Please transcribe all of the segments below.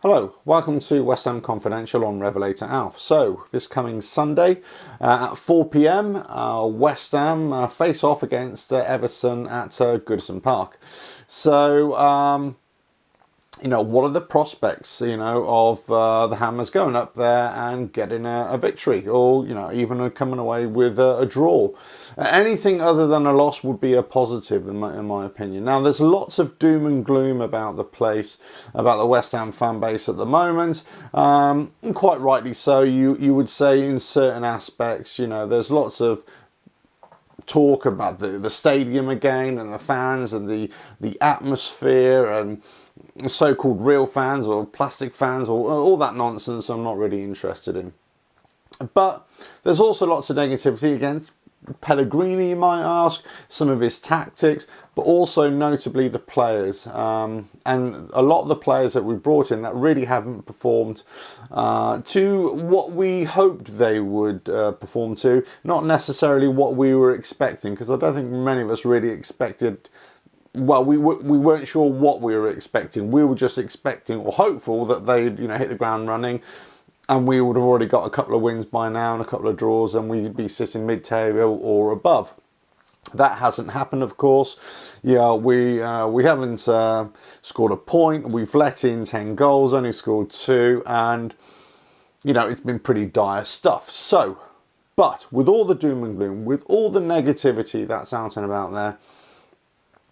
Hello, welcome to West Ham Confidential on Revelator Alf. So, this coming Sunday at 4 p.m, West Ham face off against Everton at Goodison Park. So, what are the prospects, of the Hammers going up there and getting a victory, or, even coming away with a draw? Anything other than a loss would be a positive, in my opinion. Now, there's lots of doom and gloom about the place, about the West Ham fan base at the moment, and quite rightly so. You would say in certain aspects, there's lots of talk about the stadium again and the fans and the atmosphere and so-called real fans or plastic fans or all that nonsense I'm not really interested in. But there's also lots of negativity against Pellegrini, you might ask, some of his tactics, but also notably the players. And a lot of the players that we brought in that really haven't performed to what we hoped they would perform to, not necessarily what we were expecting, because I don't think many of us really expected. Well, we weren't sure what we were expecting. We were just expecting or hopeful that they'd hit the ground running, and we would have already got a couple of wins by now and a couple of draws, and we'd be sitting mid-table or above. That hasn't happened, of course. Yeah, we haven't scored a point. We've let in 10 goals, only scored 2, and it's been pretty dire stuff. So, but with all the doom and gloom, with all the negativity that's out and about there,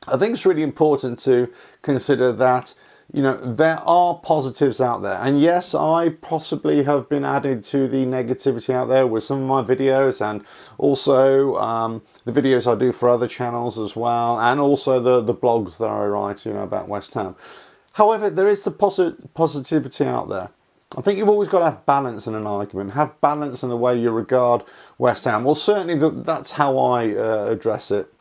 I think it's really important to consider that, there are positives out there. And yes, I possibly have been added to the negativity out there with some of my videos, and also the videos I do for other channels as well, and also the blogs that I write, about West Ham. However, there is the positivity out there. I think you've always got to have balance in an argument, have balance in the way you regard West Ham. Well, certainly that's how I address it.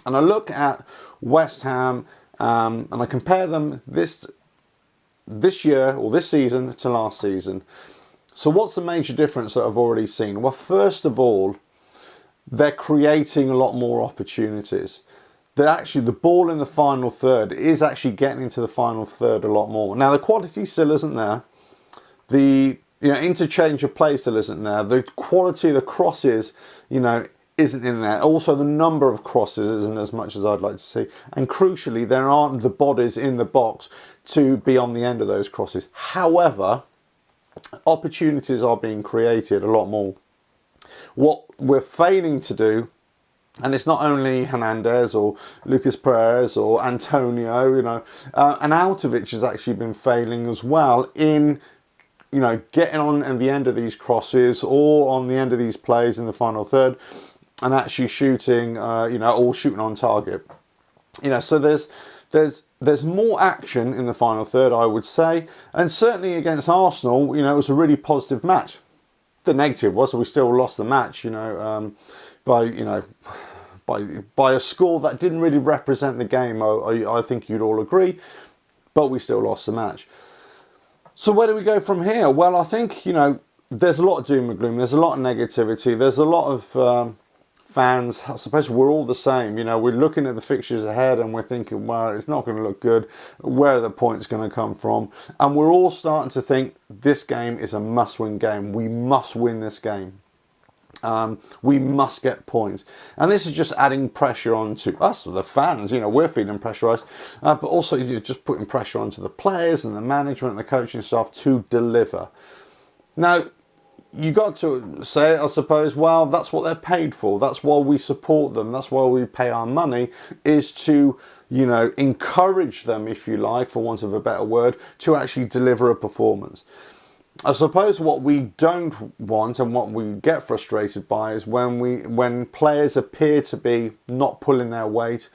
And I look at West Ham and I compare them this year or this season to last season. So what's the major difference that I've already seen? Well, first of all, they're creating a lot more opportunities. The ball in the final third is actually getting into the final third a lot more. Now, the quality still isn't there. The interchange of play still isn't there. The quality of the crosses, isn't in there. Also, the number of crosses isn't as much as I'd like to see. And crucially, there aren't the bodies in the box to be on the end of those crosses. However, opportunities are being created a lot more. What we're failing to do, and it's not only Hernandez or Lucas Perez or Antonio, and Altovich has actually been failing as well in getting on at the end of these crosses or on the end of these plays in the final third, and actually shooting, or shooting on target. So there's more action in the final third, I would say, and certainly against Arsenal, it was a really positive match. The negative was we still lost the match, by a score that didn't really represent the game. I think you'd all agree, but we still lost the match. So where do we go from here? Well, I think there's a lot of doom and gloom. There's a lot of negativity. There's a lot of fans, I suppose we're all the same. We're looking at the fixtures ahead and we're thinking, well, it's not going to look good. Where are the points going to come from? And we're all starting to think this game is a must-win game. We must win this game. We must get points. And this is just adding pressure onto us, the fans. We're feeling pressurised. But also you're just putting pressure onto the players and the management and the coaching staff to deliver. Now, you got to say, I suppose, well, that's what they're paid for. That's why we support them. That's why we pay our money, is to, encourage them, if you like, for want of a better word, to actually deliver a performance. I suppose what we don't want and what we get frustrated by is when players appear to be not pulling their weight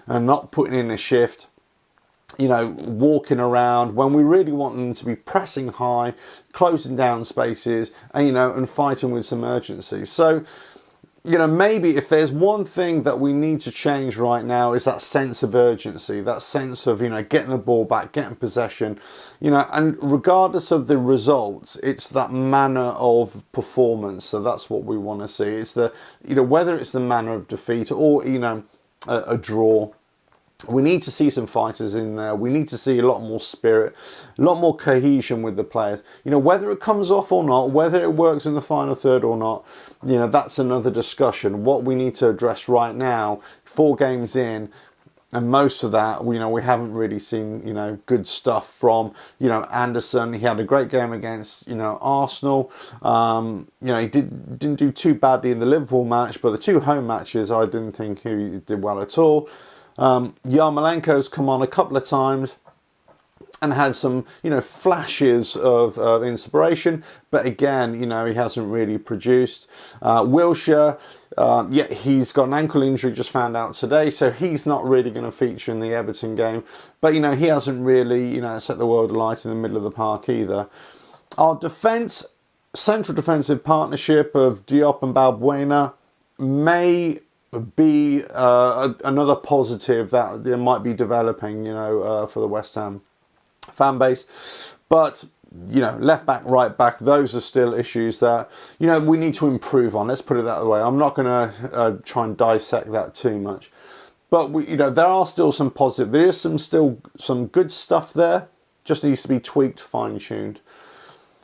and not putting in a shift, walking around, when we really want them to be pressing high, closing down spaces, and and fighting with some urgency. So, maybe if there's one thing that we need to change right now, is that sense of urgency, that sense of, getting the ball back, getting possession, and regardless of the results, it's that manner of performance. So that's what we want to see. It's the, whether it's the manner of defeat or, a draw, We need to see some fighters in there. We need to see a lot more spirit, a lot more cohesion with the players. You know, whether it comes off or not, whether it works in the final third or not, you know, that's another discussion. What we need to address right now, 4 games in, and most of that, you know, we haven't really seen, you know, good stuff from, you know, Anderson. He had a great game against, you know, Arsenal. You know, he didn't do too badly in the Liverpool match, but the 2 home matches, I didn't think he did well at all. Yarmolenko's come on a couple of times and had some, you know, flashes of inspiration, but again, you know, he hasn't really produced. Wilshere, yeah, he's got an ankle injury, just found out today, so he's not really going to feature in the Everton game, but, you know, he hasn't really, you know, set the world alight in the middle of the park either. Our defence, central defensive partnership of Diop and Balbuena may be another positive that there might be developing, you know, for the West Ham fan base. But, you know, left back, right back, those are still issues that, you know, we need to improve on. Let's put it that way. I'm not going to try and dissect that too much. But, you know, there are still some positive. There is still some good stuff there. Just needs to be tweaked, fine-tuned.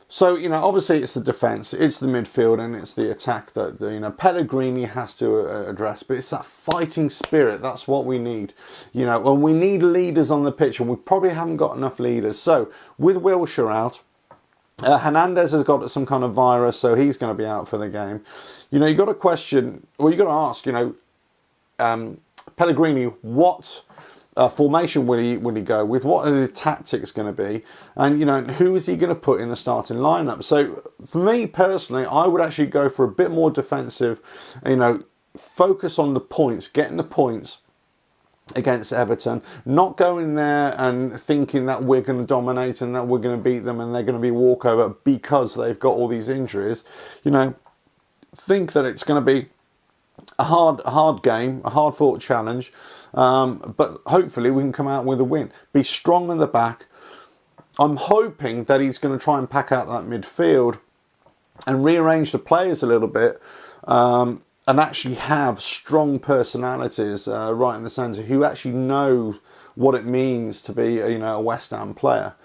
So, you know, obviously it's the defence, it's the midfield and it's the attack that, you know, Pellegrini has to address. But it's that fighting spirit, that's what we need. You know, and we need leaders on the pitch, and we probably haven't got enough leaders. So, with Wilshere out, Hernandez has got some kind of virus, so he's going to be out for the game. You know, you've got to question, well, you've got to ask, you know, Pellegrini, what formation will he go with? What are the tactics going to be? And, you know, who is he going to put in the starting lineup? So, for me personally, I would actually go for a bit more defensive, you know, focus on the points, getting the points against Everton, not going there and thinking that we're going to dominate and that we're going to beat them and they're going to be walkover because they've got all these injuries. You know, think that it's going to be a hard game, a hard-fought challenge, but hopefully we can come out with a win. Be strong in the back. I'm hoping that he's going to try and pack out that midfield and rearrange the players a little bit, and actually have strong personalities right in the centre who actually know what it means to be, you know, a West Ham player.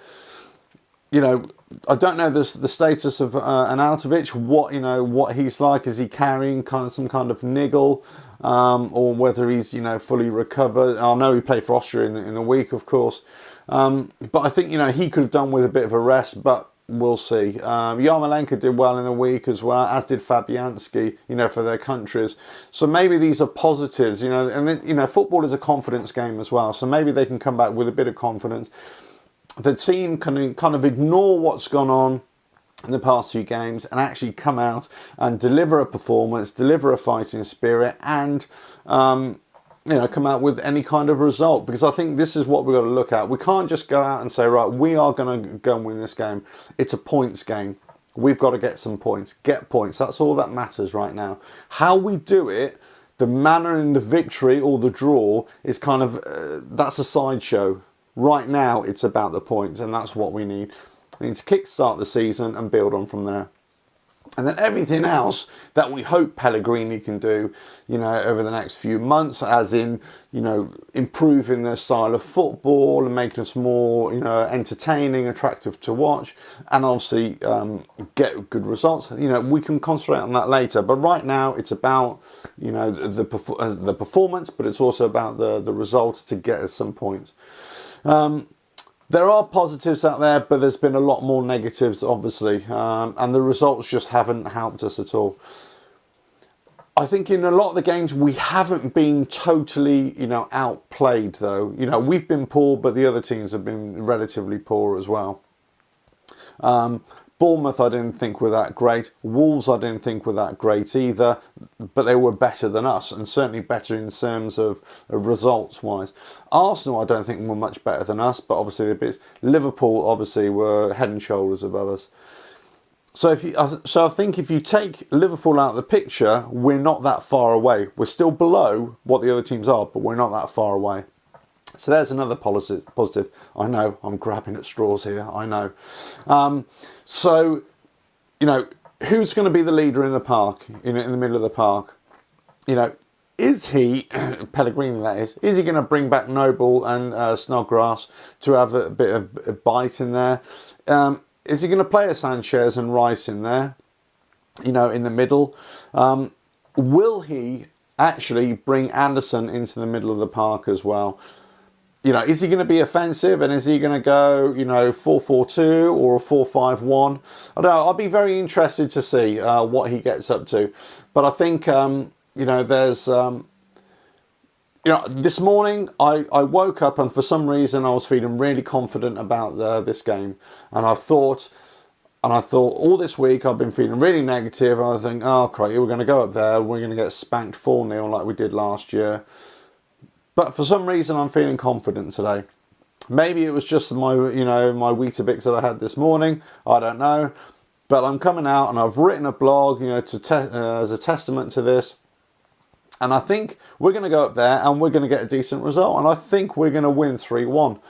You know, I don't know the status of Arnautovic, what he's like. Is he carrying some kind of niggle, or whether he's, you know, fully recovered? I know he played for Austria in the week, of course, but I think, you know, he could have done with a bit of a rest, but we'll see. Yarmolenko did well in the week as well, as did Fabianski, you know, for their countries. So maybe these are positives, you know, and then, you know, football is a confidence game as well. So maybe they can come back with a bit of confidence. The team can kind of ignore what's gone on in the past 2 games and actually come out and deliver a performance, deliver a fighting spirit, and you know, come out with any kind of result. Because I think this is what we've got to look at. We can't just go out and say, right, we are going to go and win this game. It's a points game. We've got to get some points. Get points. That's all that matters right now. How we do it, the manner in the victory or the draw, is kind of that's a sideshow. Right now, it's about the points, and that's what we need. We need to kickstart the season and build on from there. And then everything else that we hope Pellegrini can do, you know, over the next few months, as in, you know, improving their style of football and making us more, you know, entertaining, attractive to watch, and obviously get good results. You know, we can concentrate on that later. But right now, it's about, you know, the performance, but it's also about the results to get us some points. There are positives out there, but there's been a lot more negatives, obviously, and the results just haven't helped us at all. I think in a lot of the games we haven't been totally, you know, outplayed though. You know, we've been poor, but the other teams have been relatively poor as well. Bournemouth I didn't think were that great. Wolves I didn't think were that great either, but they were better than us, and certainly better in terms of results-wise. Arsenal I don't think were much better than us, but obviously they're bits. Liverpool obviously were head and shoulders above us. So I think if you take Liverpool out of the picture, we're not that far away. We're still below what the other teams are, but we're not that far away. So there's another positive. I know, I'm grabbing at straws here, I know. So, you know, who's going to be the leader in the park, in the middle of the park? You know, is he, Pellegrini that is he going to bring back Noble and Snodgrass to have a bit of a bite in there? Is he going to play a Sanchez and Rice in there, in the middle? Will he actually bring Anderson into the middle of the park as well? Is he going to be offensive, and is he going to go, 4-4-2 or a 4-5-1? I don't know. I'll be very interested to see what he gets up to. But I think, there's, this morning I woke up and for some reason I was feeling really confident about this game. And I thought all this week I've been feeling really negative. And I think, oh, crikey, we're going to go up there. We're going to get spanked 4-0 like we did last year. But for some reason, I'm feeling confident today. Maybe it was just my Weetabix that I had this morning. I don't know. But I'm coming out and I've written a blog, as a testament to this. And I think we're going to go up there and we're going to get a decent result. And I think we're going to win 3-1.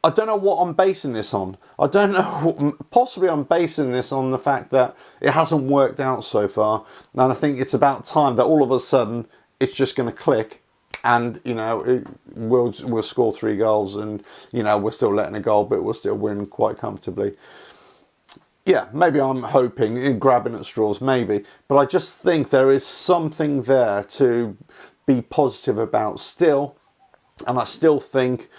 I don't know what I'm basing this on. I don't know. Possibly I'm basing this on the fact that it hasn't worked out so far. And I think it's about time that all of a sudden it's just going to click. And, we'll score 3 goals and, we're still letting a goal, but we'll still win quite comfortably. Yeah, maybe I'm hoping, grabbing at straws, maybe. But I just think there is something there to be positive about still. And I still think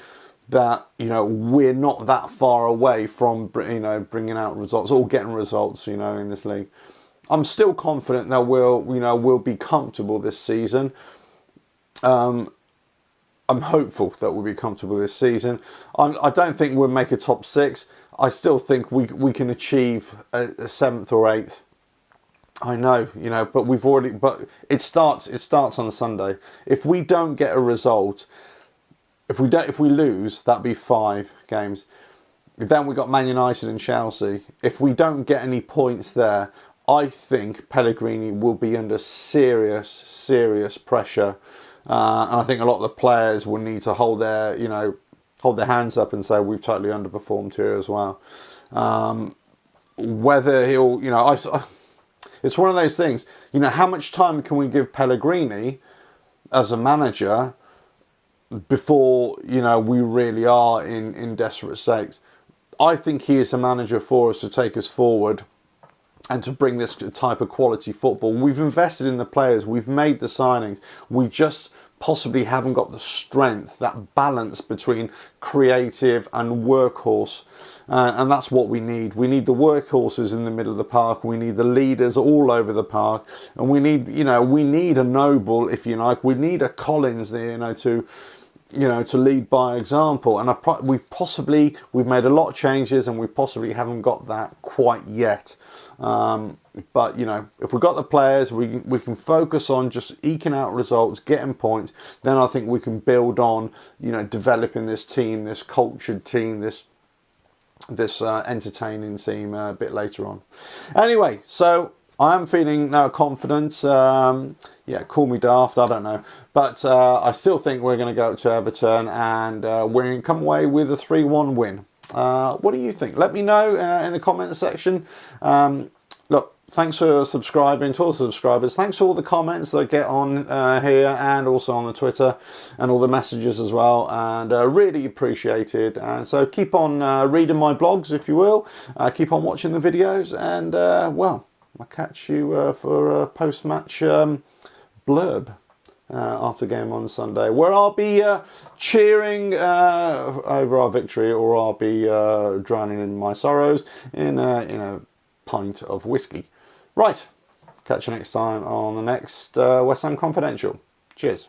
that, we're not that far away from, bringing out results or getting results, in this league. I'm still confident that we'll be comfortable this season. I'm hopeful that we'll be comfortable this season. I don't think we'll make a top 6. I still think we can achieve a 7th or 8th. I know, but it starts on Sunday. If we don't get a result, if we lose, that'd be 5 games. Then we got Man United and Chelsea. If we don't get any points there, I think Pellegrini will be under serious pressure. And I think a lot of the players will need to hold their hands up and say we've totally underperformed here as well. Whether he'll, it's one of those things. How much time can we give Pellegrini as a manager before we really are in desperate stakes? I think he is a manager for us to take us forward and to bring this type of quality football. We've invested in the players. We've made the signings. We just possibly haven't got the strength, that balance between creative and workhorse. And that's what we need. We need the workhorses in the middle of the park. We need the leaders all over the park. And we need, we need a Noble, if you like. We need a Collins there, to lead by example. And we've made a lot of changes and we possibly haven't got that quite yet. But, if we've got the players, we can focus on just eking out results, getting points. Then I think we can build on, developing this team, this cultured team, this entertaining team a bit later on. Anyway, so I am feeling now confident. Call me daft, I don't know. But I still think we're going to go to Everton and we're going to come away with a 3-1 win. What do you think? Let me know in the comments section. Look, thanks for subscribing to all the subscribers. Thanks for all the comments that I get on here and also on the Twitter and all the messages as well. And really appreciated. And so keep on reading my blogs, if you will. Keep on watching the videos. And, I'll catch you for a post-match blurb. After game on Sunday, where I'll be cheering over our victory, or I'll be drowning in my sorrows in a pint of whiskey. Right, catch you next time on the next West Ham Confidential. Cheers.